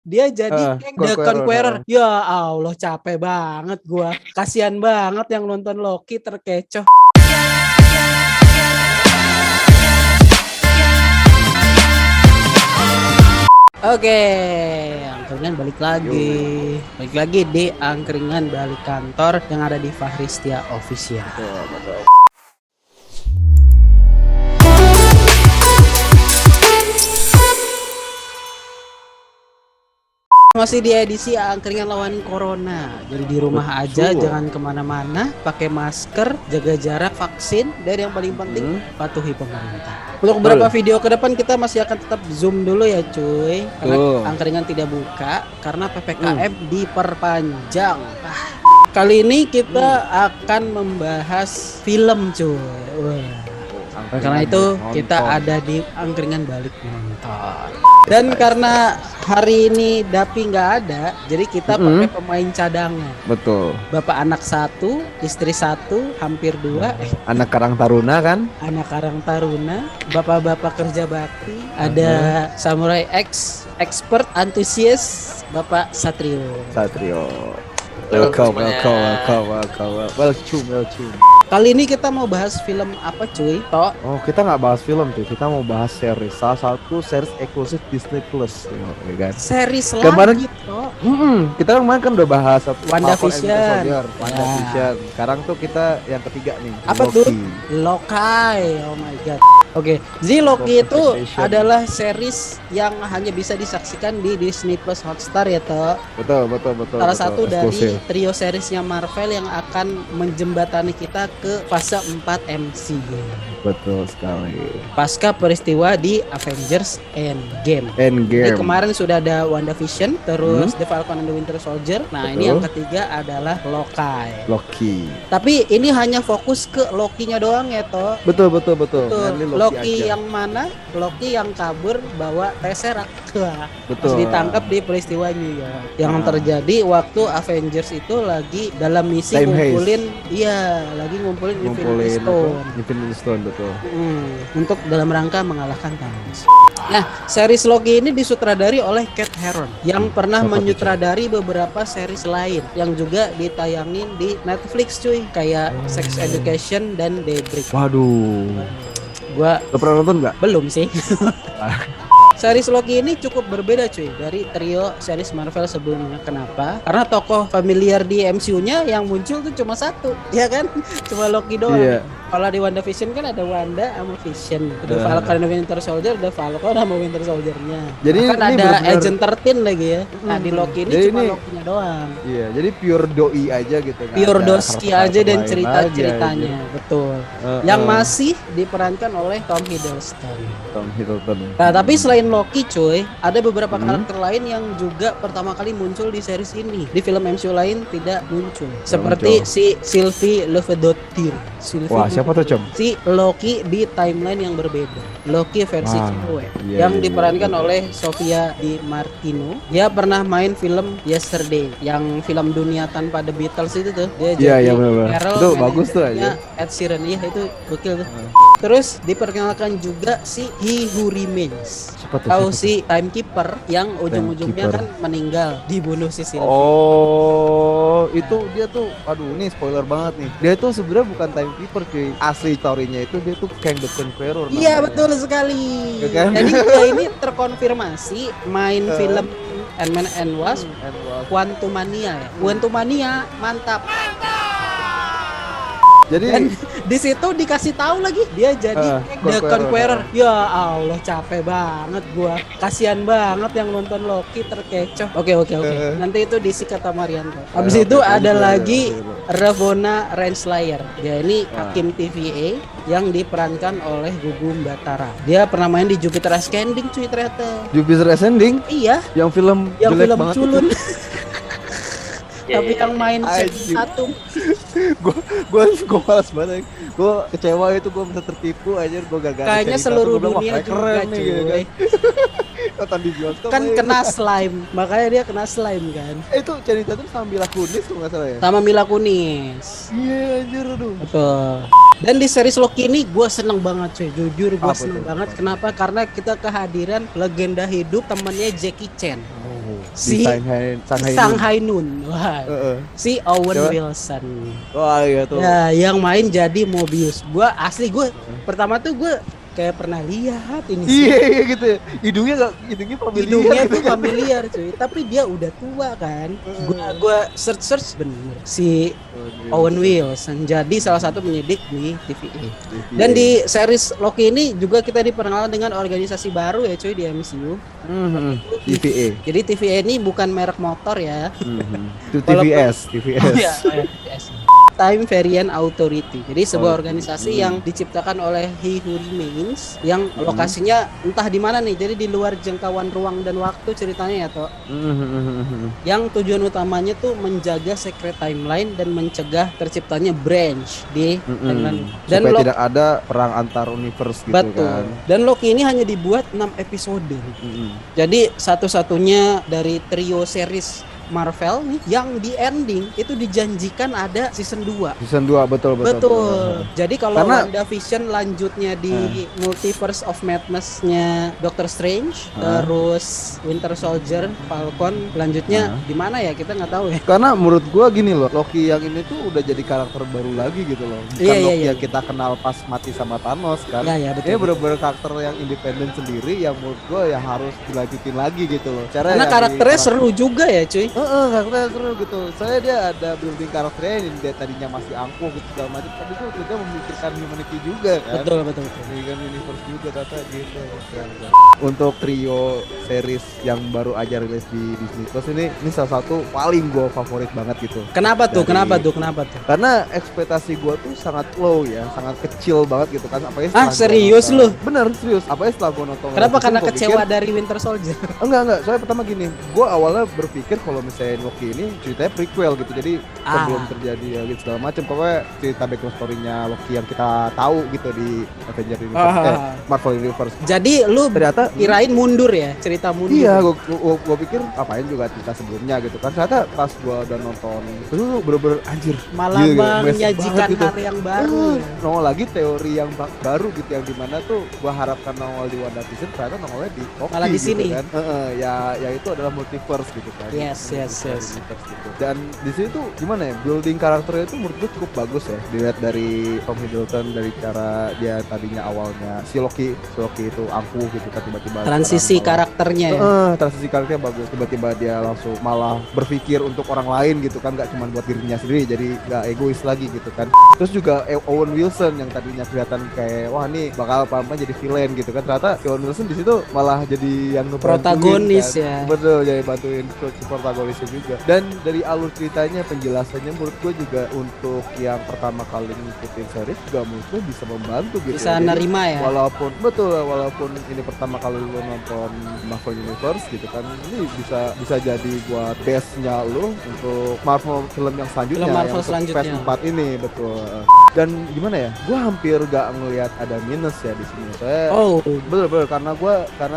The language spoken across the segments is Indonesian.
dia jadi Kang the Conqueror. Heeh. Ya Allah, capek banget gua. Kasihan banget yang nonton Loki terkecoh. Oke, angkringan balik lagi. Balik lagi di angkringan balik kantor yang ada di Fahristia Official. Betul. Masih di edisi angkringan lawan corona. Jadi di rumah aja, jangan kemana-mana, pakai masker, jaga jarak, vaksin, dan yang paling penting patuhi pemerintah. Untuk beberapa video ke depan kita masih akan tetap zoom dulu ya cuy, karena angkringan tidak buka karena PPKM diperpanjang. Kali ini kita akan membahas film cuy. Karena itu kita ada di angkringan balik nonton. Dan karena hari ini Dapi nggak ada, jadi kita pakai pemain cadangan. Betul. Bapak anak satu, istri satu, hampir dua. Anak Karang Taruna kan? Anak Karang Taruna, bapak-bapak kerja bakti. Ada Samurai X, expert, antusias, Bapak Satrio. Welcome. Kali ini kita mau bahas film apa cuy? Tok? Oh, kita nggak bahas film cuy, kita mau bahas series. Salah satu series eksklusif Disney Plus, ya kan? Series kemarin, lagi Tok. Kita kemarin kan udah bahas WandaVision. Sekarang tuh kita yang ketiga nih. Apa Loki. tuh? Loki. Oh my god. Oke, jadi Loki itu adalah series yang hanya bisa disaksikan di Disney Plus Hotstar ya Tok. Betul. Salah satu dari trio seriesnya Marvel yang akan menjembatani kita ke fase 4 MCU. Betul sekali. Pasca peristiwa di Avengers Endgame. Jadi kemarin sudah ada WandaVision, terus The Falcon and the Winter Soldier. Nah, ini yang ketiga adalah Loki. Tapi ini hanya fokus ke Loki-nya doang ya, Toh. Betul. Loki yang mana? Loki yang kabur bawa Tesseract. Terus ditangkap di peristiwa New York. Yang terjadi waktu Avengers itu lagi dalam misi ngumpulin Infinity Stone, betul. Untuk dalam rangka mengalahkan Thanos. Nah, series Loki ini disutradari oleh Kate Herron yang pernah menyutradari beberapa series lain yang juga ditayangin di Netflix cuy, kayak Sex Education dan Daybreak. Waduh. Gua pernah nonton nggak? Belum sih. Series Loki ini cukup berbeda cuy dari trio series Marvel sebelumnya. Kenapa? Karena tokoh familiar di MCU-nya yang muncul tuh cuma satu, ya kan? Cuma Loki doang. Yeah. Kalau di WandaVision kan ada Wanda sama Vision. Di Falcon and Winter Soldier ada Falcon sama Winter Soldier-nya. Jadi kan ada Agent 13 lagi ya. Nah, di Loki ini cuma Loki-nya doang. Iya, jadi pure doi aja gitu kan. Pure doski aja dan cerita-ceritanya, betul. Yang masih diperankan oleh Tom Hiddleston. Nah, tapi selain Loki cuy, ada beberapa karakter lain yang juga pertama kali muncul di series ini. Di film MCU lain tidak muncul. Seperti si Sylvie Levedottir. Wah, siapa tuh, Com? Si Loki di timeline yang berbeda. Loki versi cewek yang diperankan oleh Sofia Di Martino. Dia pernah main film Yesterday, yang film dunia tanpa The Beatles itu tuh. Dia jadi Carol. Itu bagus tuh aja. Ed Sheeran, iya itu gokil tuh. Terus diperkenalkan juga si He Who Remains. Tahu si Timekeeper yang ujung-ujungnya kan meninggal dibunuh si Sylvie. Oh, itu dia tuh, aduh ini spoiler banget nih. Dia tuh sebenarnya bukan Timekeeper cuy. Asli story-nya itu dia tuh Kang the Conqueror. Iya, betul sekali. Ya kan? Jadi dia ini terkonfirmasi main film Ant-Man and Wasp, Quantumania ya. Quantumania mantap. Jadi dan di situ dikasih tahu lagi dia jadi The Conqueror. Ya Allah, capek banget gua. Kasihan banget yang nonton Loki terkecoh. Oke. Nanti itu disikat sama Marianto. Habis itu ada lagi Ravonna Renslayer. Dia ini hakim TVA yang diperankan oleh Gugum Batara. Dia pernah main di Jupiter Ascending cuy ternyata. Jupiter Ascending? Iya. Yang film culun. Tapi yang main satu. Gue malas banget. Gue kecewa itu, gue bisa tertipu aja. Gue gagal. Kayaknya seluruh dunia juga cuy. Nonton di bioskop kan kena slime, makanya dia kena slime kan. Itu cerita tuh sama Mila Kunis kalau nggak salah ya. Sama Mila Kunis. Iya anjir, aduh. Betul. Dan di series Loki ini gue seneng banget cuy, jujur gue seneng banget. Kenapa? Karena kita kehadiran legenda hidup temennya Jackie Chan. Si Shanghai Noon. Wah. Si Owen Coba. Wilson. Wah iya tuh. Ya, yang main jadi Mobius. Gua asli pertama tuh gue kayak pernah lihat ini sih. Iya gitu ya. Hidungnya familiar. Hidungnya gitu tuh kan. familiar cuy, tapi dia udah tua kan. Gua search bener si Owen Wilson jadi salah satu penyidik di TVA. Dan di series Loki ini juga kita diperkenalkan dengan organisasi baru ya cuy di MCU. TVA. Jadi TVA ini bukan merek motor ya. Itu TVS. Oh, ya, TVS. Time Variant Authority. Jadi sebuah organisasi yang diciptakan oleh He Who Remains yang lokasinya entah di mana nih. Jadi di luar jangkauan ruang dan waktu ceritanya ya toh. Yang tujuan utamanya tuh menjaga secret timeline dan mencegah terciptanya branch di timeline. Dan supaya tidak ada perang antar universe gitu betul. kan. Dan Loki ini hanya dibuat 6 episode. Jadi satu-satunya dari trio series Marvel nih yang di ending itu dijanjikan ada season 2. Season 2 betul. Jadi kalau Karena WandaVision lanjutnya di Multiverse of Madness-nya Doctor Strange, terus Winter Soldier, Falcon, lanjutnya di mana ya kita nggak tahu ya. karena menurut gua gini loh, Loki yang ini tuh udah jadi karakter baru lagi gitu loh. Bukan Loki yang kita kenal pas mati sama Thanos kan. Iya, betul. Ini bener-bener karakter yang independen sendiri yang menurut gua ya harus dilanjutin lagi gitu loh. Karena karakternya seru juga ya cuy. Karakternya seru gitu. Saya dia ada building karakternya yang dia tadinya masih angkuh gitu segala macam, tapi tuh dia memikirkan humanity juga kan. Betul. Memikirkan universe juga tata gitu. Untuk trio series yang baru aja rilis di Disney Plus ini salah satu paling gua favorit banget gitu. Kenapa tuh? Karena ekspektasi gua tuh sangat low ya, sangat kecil banget gitu kan. Apalagi serius lu? Bener serius. Apalagi setelah gua nonton. Kenapa? Karena kecewa dari Winter Soldier. Enggak. Soalnya pertama gini, gua awalnya berpikir kalau misalnya Loki ini ceritanya prequel gitu, jadi sebelum terjadi ya gitu segala macam. Pokoknya cerita background story-nya Loki yang kita tahu gitu di Avengers Universe, Marvel Universe. Jadi lu ternyata kirain mundur ya, cerita mundur. Iya, gua pikir apain juga cerita sebelumnya gitu kan. Ternyata pas gua udah nonton itu bener-bener anjir, malah menyajikan gitu. hal yang baru. Nongol lagi teori yang baru gitu, yang dimana tuh gua harapkan nongol di WandaVision, ternyata nongolnya di Loki malah di gitu sini kan. Ya itu adalah multiverse gitu kan. Yes. Gitu. Dan di sini tuh gimana ya, building karakternya itu menurut gue cukup bagus ya. Dilihat dari Tom Hiddleston, dari cara dia tadinya awalnya si Loki itu angkuh gitu kan, tiba-tiba transisi karakternya ya. Transisi karakternya bagus, tiba-tiba dia langsung malah berpikir untuk orang lain gitu kan, gak cuma buat dirinya sendiri, jadi gak egois lagi gitu kan. Terus juga Owen Wilson yang tadinya kelihatan kayak wah nih bakal apa-apa jadi villain gitu kan, ternyata Owen Wilson di situ malah jadi yang protagonis kan. Ya. Betul, jadi bantuin protagonisnya juga. Dan dari alur ceritanya, penjelasannya menurut gue juga untuk yang pertama kali ngikutin series juga menurut gue bisa membantu gitu. Bisa nerima ya. Walaupun ini pertama kali lu nonton Marvel Universe gitu kan, ini bisa jadi buat base-nya lu untuk Marvel film yang selanjutnya. Film Marvel yang selanjutnya. Phase 4 ini betul. Dan gimana ya? Gue hampir gak ngelihat ada minus ya di sini. Saya bener-bener karena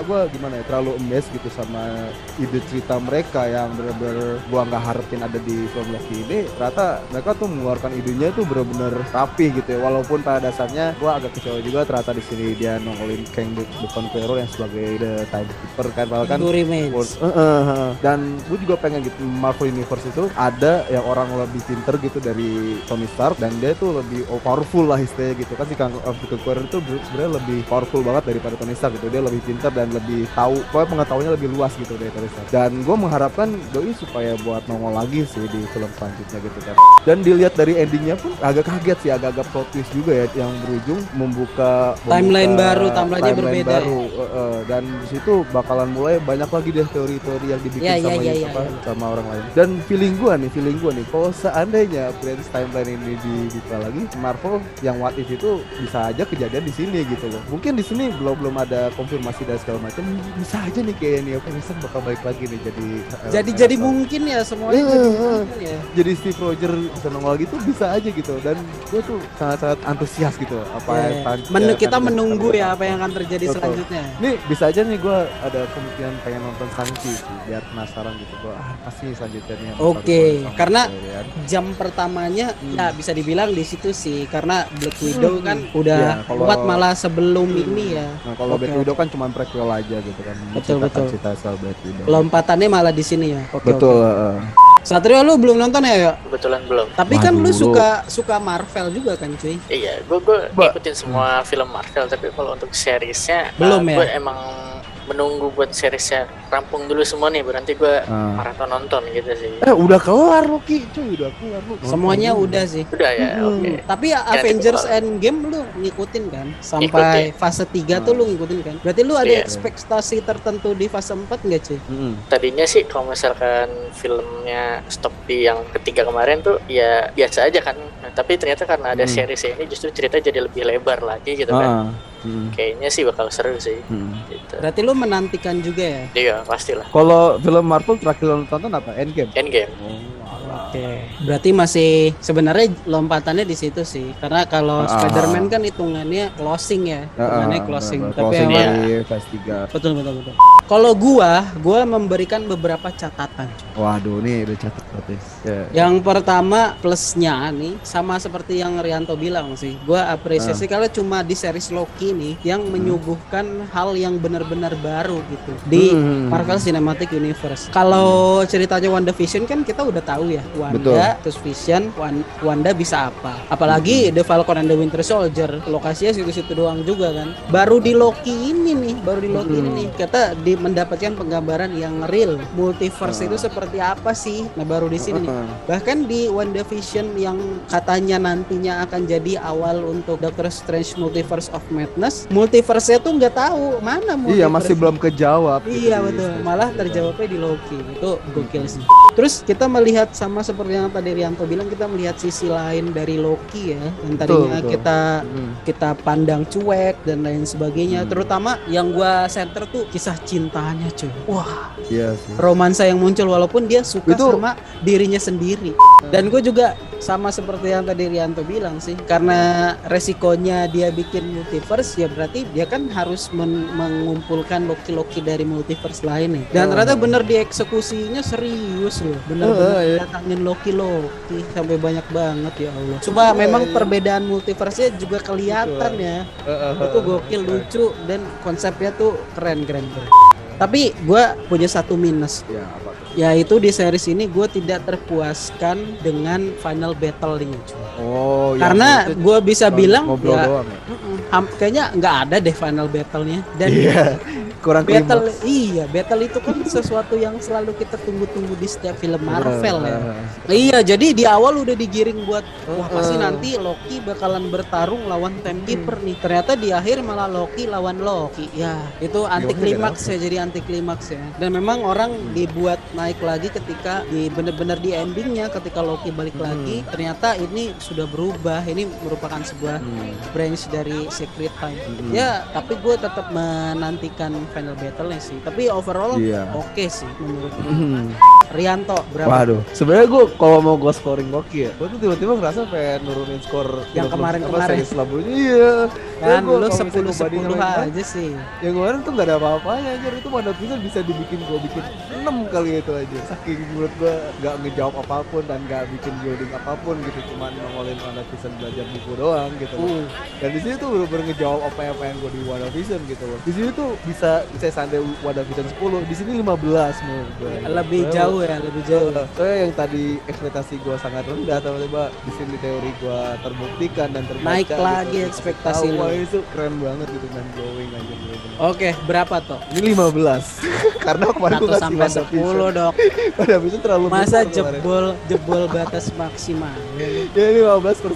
gue gimana ya, terlalu amazed gitu sama ide cerita mereka yang bener-bener gue nggak harapin ada di film Loki ini. Ternyata mereka tuh mengeluarkan idenya tuh bener-bener rapi gitu ya. Walaupun pada dasarnya gue agak kecewa juga ternyata di sini dia nongolin Kang the Conqueror yang sebagai the timekeeper kan, bahkan dan gue juga pengen gitu Marvel Universe itu ada yang orang lebih pinter gitu dari Tony Stark, dan dia tuh lebih powerful lah istilahnya gitu kan. Si Kang the Conqueror itu sebenarnya lebih powerful banget daripada Tony Stark gitu. Dia lebih pinter dan lebih tahu, pokoknya pengetahuannya lebih luas gitu dari Tony Stark. Dan gue mengharapkan doi supaya buat nongol lagi sih di film selanjutnya gitu kan. Dan dilihat dari endingnya pun agak kaget sih, agak plot twist juga ya, yang berujung membuka timeline berbeda baru. Dan di situ bakalan mulai banyak lagi deh teori-teori yang dibikin sama orang lain. Dan feeling gua nih kalau seandainya branch timeline ini dibuka lagi, Marvel yang What If itu bisa aja kejadian di sini gitu loh. Mungkin di sini belum ada konfirmasi dan segala macam, bisa aja nih kayak Neo Wilson bakal balik lagi nih jadi jadi mungkin ya semuanya jadi mungkin ya. Jadi Steve Rogers bisa nongol gitu bisa aja gitu, dan gue tuh sangat-sangat antusias gitu kita menunggu ya apa yang akan terjadi selanjutnya. Nih bisa aja nih gue ada kemungkinan pengen nonton Shang-Chi sih, biar penasaran gitu gue pasti selanjutnya nih. Oke, karena jam pertamanya ya bisa dibilang di situ sih, karena Black Widow kan udah kuat malah sebelum ini ya. Nah, kalau Black Widow kan cuma prequel aja gitu kan. Betul. Cerita soal Black Widow. Lompatannya malah di sini ya. Betul. Satrio, lu belum nonton ya? Kebetulan belum. Tapi kan lu suka Marvel juga kan, cuy? Iya, gue ngikutin semua film Marvel, tapi kalau untuk seriesnya belum ya. Gue emang menunggu buat seriesnya rampung dulu semua nih, berarti gue maraton nonton gitu sih. Udah kelar Loki, cuy, udah kelar lu. Semuanya udah sih. Udah ya, oke. Tapi Avengers Endgame lu ngikutin kan? Sampai fase 3 tuh lu ngikutin kan? Berarti lu ada ekspektasi tertentu di fase 4 enggak, cuy? Tadinya sih kalau misalkan filmnya stop di yang ketiga kemarin tuh ya biasa aja kan. Nah, tapi ternyata karena ada series ini justru cerita jadi lebih lebar lagi gitu kan. Kayaknya sih bakal seru sih. Gitu. Berarti lu menantikan juga ya? Iya, pastilah. Kalau film Marvel terakhir lo tonton apa? Endgame. Oke. Berarti masih sebenarnya lompatannya di situ sih. Karena kalau Spider-Man kan hitungannya closing ya. Hitungannya closing. Tapi emang fase 3. Betul. Kalau gua memberikan beberapa catatan. Waduh, nih udah catat berarti. Yang pertama plusnya nih sama seperti yang Rianto bilang sih. Gua apresiasi kalau cuma di series Loki nih yang menyuguhkan hal yang benar-benar baru gitu di Marvel Cinematic Universe. Kalau ceritanya WandaVision kan kita udah tahu ya, Wanda terus Vision, Wanda bisa apa. Apalagi The Falcon and the Winter Soldier, lokasinya situ-situ doang juga kan. Baru di Loki ini nih kita mendapatkan penggambaran yang real multiverse itu seperti apa sih. Nah, baru di sini nih. Bahkan di WandaVision yang katanya nantinya akan jadi awal untuk Doctor Strange Multiverse of Madness, multiverse-nya tuh nggak tahu mana multiverse. Iya, masih belum kejawab. Iya, betul. Malah terjawabnya di Loki. Itu gokil sih. Terus kita melihat sama seperti yang tadi Rianto bilang, kita melihat sisi lain dari Loki ya. Yang tadinya kita pandang cuek dan lain sebagainya. Terutama yang gua center tuh kisah cintanya, cuy. Wah. Iya sih. Romansa yang muncul walaupun dia suka sama dirinya sendiri. Dan gue juga sama seperti yang tadi Rianto bilang sih, karena resikonya dia bikin multiverse ya berarti dia kan harus mengumpulkan Loki-Loki dari multiverse lain nih. Dan ternyata bener dieksekusinya serius loh. Bener-bener datangin Loki sampai banyak banget ya Allah. Coba memang perbedaan multiverse-nya juga kelihatan ya. Itu gokil, lucu, dan konsepnya tuh keren. Tapi gue punya satu minus. Ya, apa tuh? Yaitu di series ini gue tidak terpuaskan dengan final battle-nya. Karena gue bisa bilang ya, kayaknya nggak ada deh final battle-nya. Dan kurang battle klimaks. Iya, battle itu kan sesuatu yang selalu kita tunggu-tunggu di setiap film Marvel ya. Iya, jadi di awal udah digiring buat wah pasti nanti Loki bakalan bertarung lawan Timekeeper nih. Ternyata di akhir malah Loki lawan Loki. Ya, itu anti klimaks ya, jadi anti klimaks ya. Dan memang orang dibuat naik lagi ketika bener-bener di endingnya, ketika Loki balik lagi, ternyata ini sudah berubah. Ini merupakan sebuah branch dari Secret Time. Ya, tapi gue tetap menantikan final battle-nya sih. Tapi overall oke sih menurut gue. Rianto berapa? Waduh, sebenarnya gue kalau mau gue scoring Loki ya, gue tuh tiba-tiba ngerasa pengen nurunin skor yang kemarin-kemarin. Iya. Kan lu 10-10 aja sih. Yang kemarin tuh gak ada apa-apanya aja. Itu WandaVision bisa dibikin 6 kali itu aja. Saking menurut gue gak ngejawab apapun dan gak bikin building apapun gitu. Cuman nongolin WandaVision belajar buku doang gitu. Dan di sini tuh bener-bener ngejawab apa yang gue di WandaVision gitu loh. Di sini tuh bisa sampai WandaVision 10, di sini 15 menurut gue. Lebih jauh ya, lebih jauh. Soalnya yang tadi ekspektasi gue sangat rendah, tiba-tiba di sini teori gue terbuktikan dan terbaca. Naik lagi gitu, ekspektasi lu. Itu keren banget gitu dan glowing aja. Oke, berapa toh? Ini 15. Karena kemarin gue 1 sampai 10 dok. WandaVision terlalu masa jebol batas maksimal. Ya 15/10.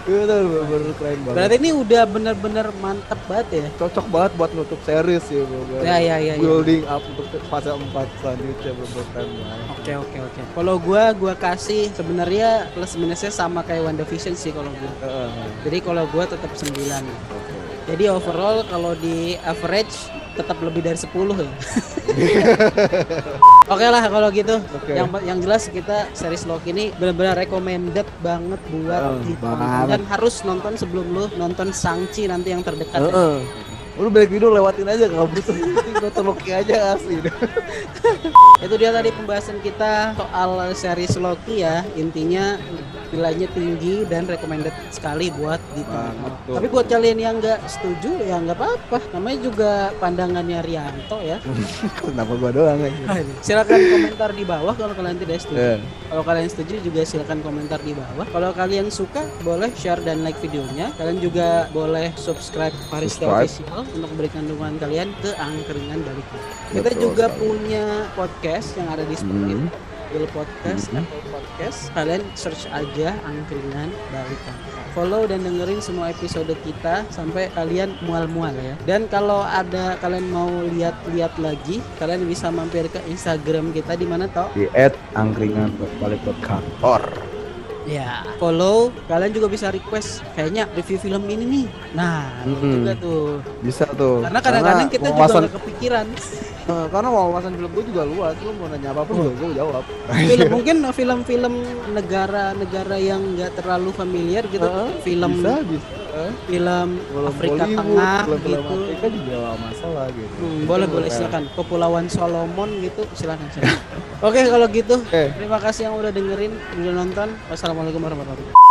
Itu bener-bener keren banget. Berarti ini udah bener-bener mantep banget ya. Cocok banget buat nutup series ya. Ya. Building up untuk fase 4 selanjutnya bener-bener keren banget. Oke. Kalau gua kasih sebenarnya plus minusnya sama kayak WandaVision sih kalau gua. Jadi kalau gua tetap 9. Jadi overall kalau di average tetap lebih dari 10 ya. Oke lah kalau gitu. Yang jelas kita series Loki ini benar-benar recommended banget buat ditonton dan harus nonton sebelum lu nonton Shang-Chi nanti yang terdekat. Lu Black Widow lewatin aja kalau butuh. Nonton Loki aja asli. Itu dia tadi pembahasan kita soal series Loki ya. Intinya nilainya tinggi dan recommended sekali buat ditonton. Tapi buat kalian yang nggak setuju ya nggak apa-apa. Namanya juga pandangannya Rianto ya. Kenapa gua doang aja? Silakan komentar di bawah kalau kalian tidak setuju. Kalau kalian setuju juga silakan komentar di bawah. Kalau kalian suka boleh share dan like videonya. Kalian juga boleh subscribe Parista Official untuk memberikan dukungan kalian ke Angkringan Balikan. Kita juga punya podcast yang ada di Spotify, Google Podcast, Apple Podcast. Kalian search aja Angkringan Balikan. Follow dan dengerin semua episode kita sampai kalian mual-mual ya. Dan kalau ada kalian mau lihat-lihat lagi, kalian bisa mampir ke Instagram kita di mana toh? Di @angkringan_kantor. Ya, follow. Kalian juga bisa request kayaknya review film ini nih. Nah, juga tuh. Bisa tuh. Karena kadang-kadang kita juga nggak kepikiran. Karena wawasan film gue juga luas. Lu mau nanya apapun juga gue jawab. Mungkin film-film negara-negara yang nggak terlalu familiar gitu. Film film Afrika Tengah gitu. Afrika juga gak masalah gitu. Boleh silakan. Kepulauan Solomon gitu silakan. Oke, kalau gitu terima kasih yang udah dengerin, udah nonton. Wassalamualaikum warahmatullahi wabarakatuh.